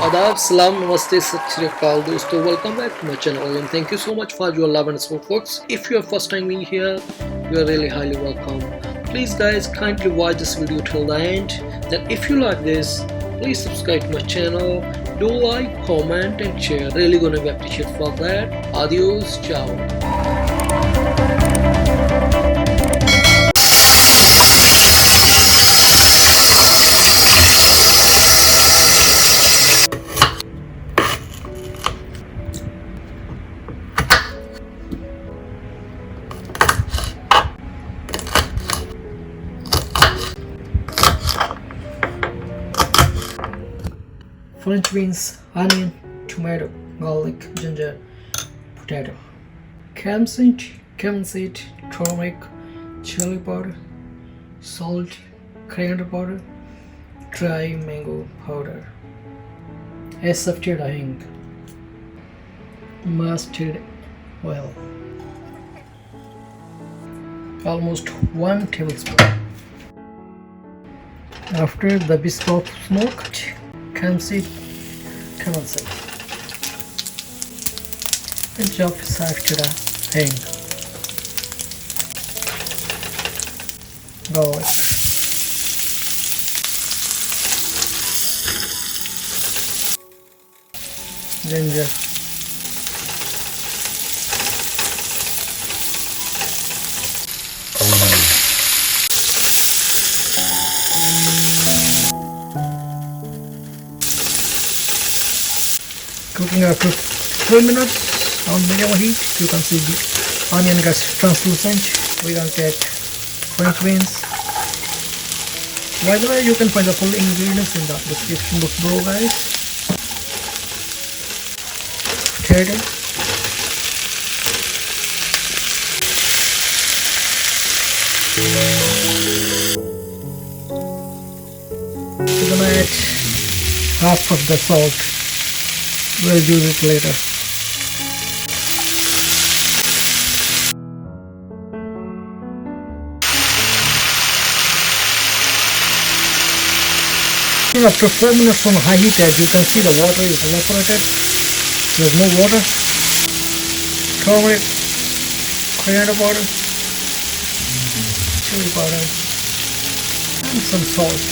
Adab, Salam, Namaste, Sat Shri Akal, dosto. Welcome back to my channel and thank you so much for your love and support, folks. If you are first time in here, you are really highly welcome. Please guys, kindly watch this video till the end. Then if you like this, please subscribe to my channel. Do like, comment and share. Really gonna be appreciated for that. Adios, ciao. French beans, onion, tomato, garlic, ginger, potato, carom seed, turmeric, chili powder, salt, coriander powder, dry mango powder, Asafoetida Hing, mustard oil, almost 1 tablespoon. After the biscuit of smoked, carom seed, and chop Asafoetida Hing, garlic, ginger, cooking after 3 minutes on medium heat. You can see the onion gets translucent. We are going to add French beans. By the way, you can find the full ingredients in the description box below, guys. Potato, we're gonna add half of the salt. We'll use it later. After 4 minutes on high heat, as you can see, the water is evaporated. There's no water. Turmeric, coriander powder, chili powder, and some salt.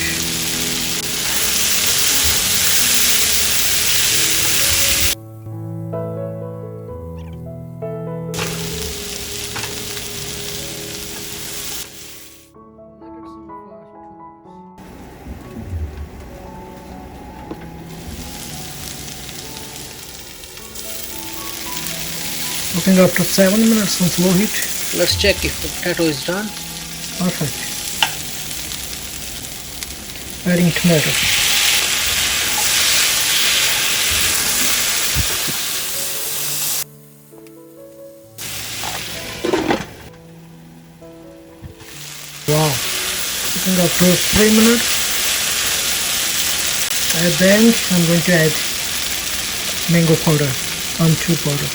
Cooking after 7 minutes on slow heat. Let's check if the potato is done. Perfect. Adding tomato. Wow. Cooking after 3 minutes. At the end, I'm going to add mango powder, amchur powder.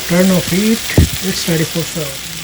Turn off heat, it's ready for serve.